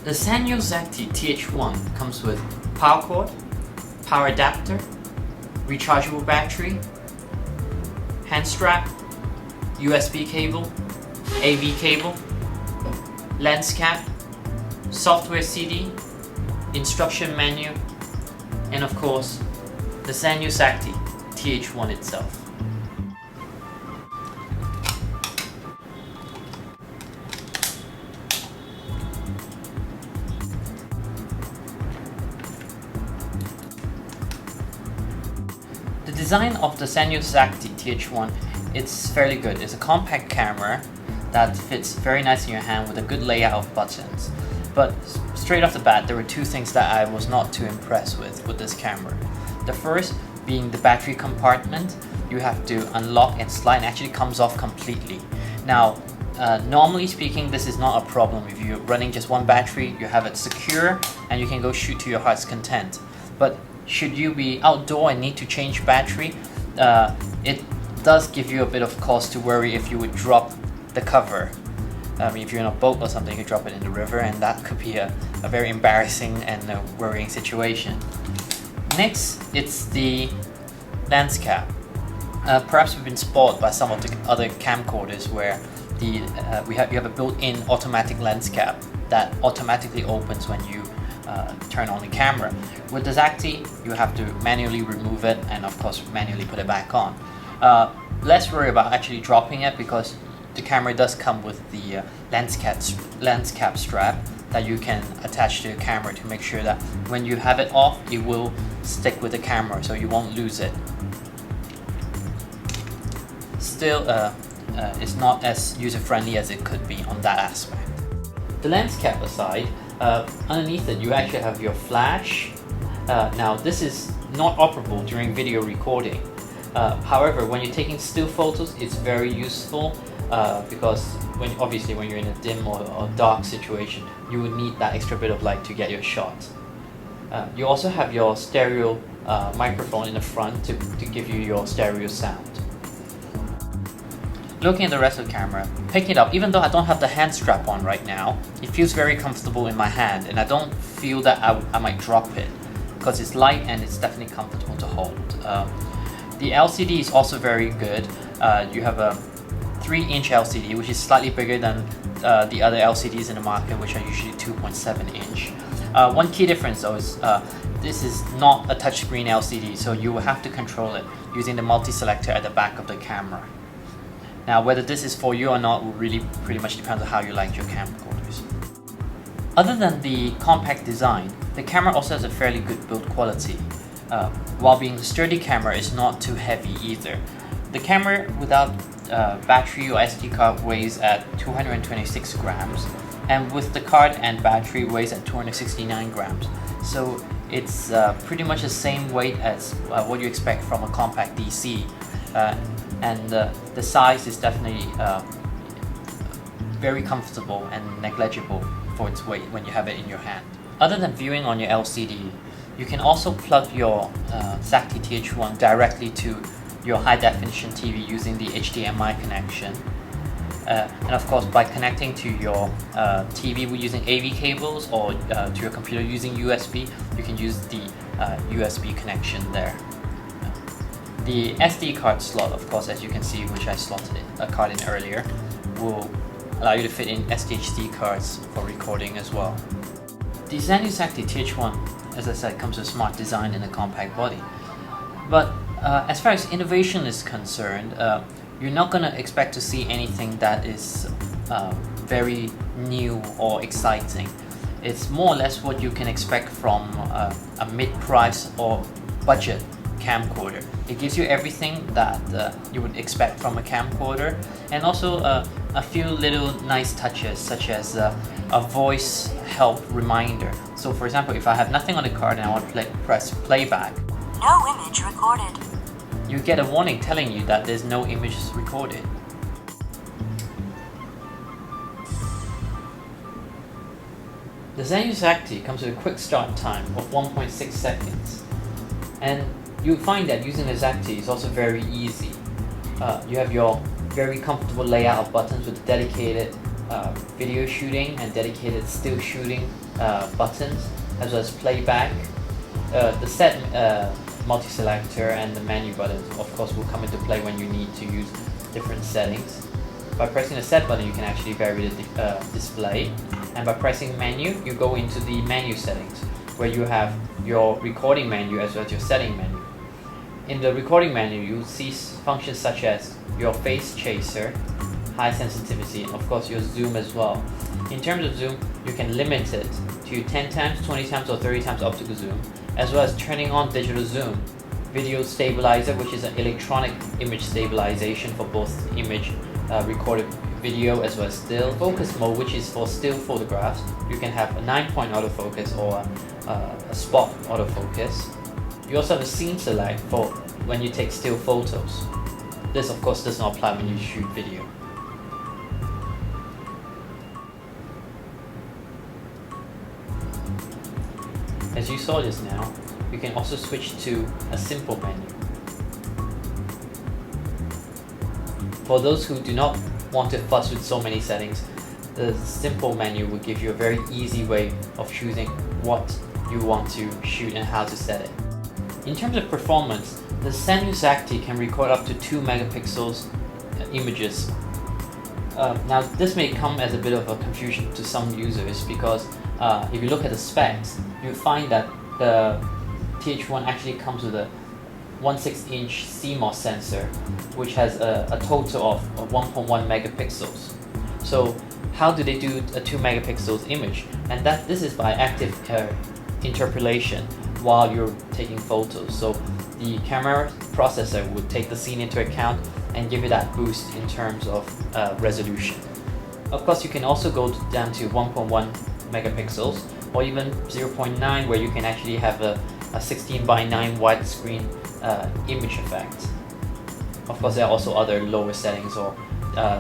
The Sanyo Xacti TH1 comes with power cord, power adapter, rechargeable battery, hand strap, USB cable, AV cable, lens cap, software CD, instruction menu, and of course the Sanyo Xacti TH1 itself. The design of the Sanyo Xacti TH1, it's fairly good. It's a compact camera that fits very nice in your hand with a good layout of buttons. But straight off the bat, there were two things that I was not too impressed with this camera. The first being the battery compartment. You have to unlock and slide, and actually comes off completely. Now, normally speaking, this is not a problem. If you're running just one battery, you have it secure and you can go shoot to your heart's content. But should you be outdoor and need to change battery, it does give you a bit of cause to worry if you would drop the cover. If you're in a boat or something, you drop it in the river, and that could be a very embarrassing and worrying situation. Next, it's the lens cap. Perhaps we've been spoiled by some of the other camcorders where you have a built-in automatic lens cap that automatically opens when you turn on the camera. With the Xacti, you have to manually remove it and of course manually put it back on. Less worry about actually dropping it, because the camera does come with the lens cap strap that you can attach to your camera to make sure that when you have it off, it will stick with the camera so you won't lose it. Still, it's not as user-friendly as it could be on that aspect. The lens cap aside, underneath it you actually have your flash. Now this is not operable during video recording. However, when you're taking still photos, it's very useful because obviously when you're in a dim or dark situation, you would need that extra bit of light to get your shot. You also have your stereo microphone in the front to give you your stereo sound. Looking at the rest of the camera, picking it up, even though I don't have the hand strap on right now, it feels very comfortable in my hand, and I don't feel that I might drop it because it's light and it's definitely comfortable to hold. The LCD is also very good. You have a 3-inch LCD, which is slightly bigger than the other LCDs in the market, which are usually 2.7 inch. One key difference though is this is not a touchscreen LCD, so you will have to control it using the multi-selector at the back of the camera. Now, whether this is for you or not will really pretty much depend on how you like your camcorders. Other than the compact design, the camera also has a fairly good build quality. While being a sturdy camera, it's not too heavy either. The camera without battery or SD card weighs at 226 grams, and with the card and battery weighs at 269 grams. So it's pretty much the same weight as what you expect from a compact DC. And the size is definitely very comfortable and negligible for its weight when you have it in your hand. Other than viewing on your LCD, you can also plug your Xacti TH1 directly to your high-definition TV using the HDMI connection. And of course, by connecting to your TV using AV cables or to your computer using USB, you can use the USB connection there. The SD card slot, of course, as you can see, which I slotted a card in earlier, will allow you to fit in SDHD cards for recording as well. The Sanyo Xacti TH1, as I said, comes with smart design and a compact body. But as far as innovation is concerned, you're not going to expect to see anything that is very new or exciting. It's more or less what you can expect from a mid-price or budget camcorder. It gives you everything that you would expect from a camcorder, and also a few little nice touches, such as a voice help reminder. So for example, if I have nothing on the card and I want to press playback, no image recorded, you get a warning telling you that there's no images recorded. The Sanyo Xacti comes with a quick start time of 1.6 seconds, and you'll find that using the Xacti is also very easy. You have your very comfortable layout of buttons with dedicated video shooting and dedicated still shooting buttons, as well as playback. The set multi-selector and the menu buttons, of course, will come into play when you need to use different settings. By pressing the set button, you can actually vary the display, and by pressing menu, you go into the menu settings, where you have your recording menu as well as your setting menu. In the recording menu, you'll see functions such as your phase chaser, high sensitivity, and of course your zoom as well. In terms of zoom, you can limit it to 10 times, 20 times, or 30 times optical zoom, as well as turning on digital zoom, video stabilizer, which is an electronic image stabilization for both image recorded video as well as still. Focus mode, which is for still photographs, you can have a 9-point autofocus or a spot autofocus. You also have a scene select for when you take still photos. This of course does not apply when you shoot video. As you saw just now, you can also switch to a simple menu. For those who do not want to fuss with so many settings, the simple menu will give you a very easy way of choosing what you want to shoot and how to set it. In terms of performance, the Sanyo Xacti can record up to 2 megapixels images. Now this may come as a bit of a confusion to some users because if you look at the specs, you find that the TH1 actually comes with a 1/6-inch CMOS sensor, which has a total of 1.1 megapixels. So how do they do a 2 megapixels image? And this is by active interpolation while you're taking photos. So the camera processor would take the scene into account and give it that boost in terms of resolution. Of course, you can also go down to 1.1 megapixels or even 0.9, where you can actually have a 16:9 widescreen image effect. Of course, there are also other lower settings or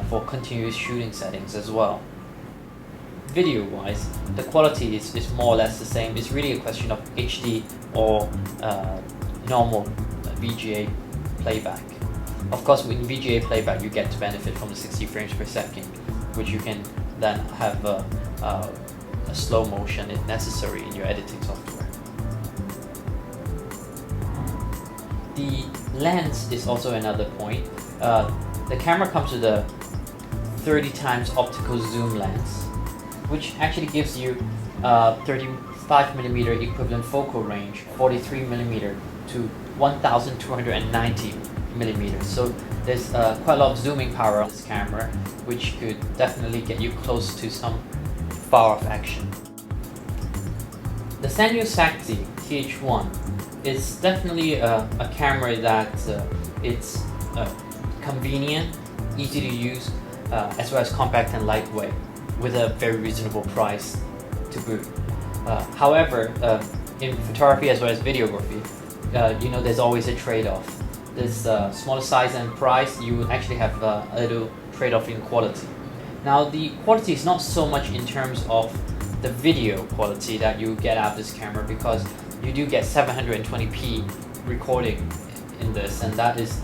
for continuous shooting settings as well. Video-wise, the quality is more or less the same. It's really a question of HD or normal VGA playback. Of course, with VGA playback, you get to benefit from the 60 frames per second, which you can then have a slow motion if necessary in your editing software. The lens is also another point. The camera comes with a 30 times optical zoom lens, which actually gives you 35mm equivalent focal range, 43mm to 1290mm. So there's quite a lot of zooming power on this camera, which could definitely get you close to some far-off action. The Sanyo Xacti TH1 is definitely a camera that it's convenient, easy to use, as well as compact and lightweight, with a very reasonable price to boot. However, in photography as well as videography, there's always a trade-off. This smaller size and price, you would actually have a little trade-off in quality. Now, the quality is not so much in terms of the video quality that you get out of this camera, because you do get 720p recording in this, and that is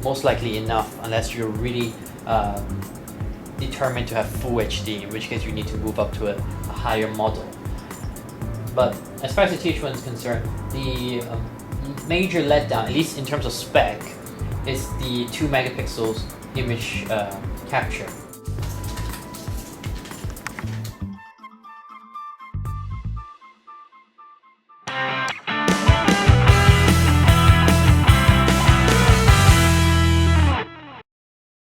most likely enough unless you're really determined to have full HD, in which case you need to move up to a higher model. But as far as the TH1 is concerned, the major letdown, at least in terms of spec, is the 2 megapixels image capture.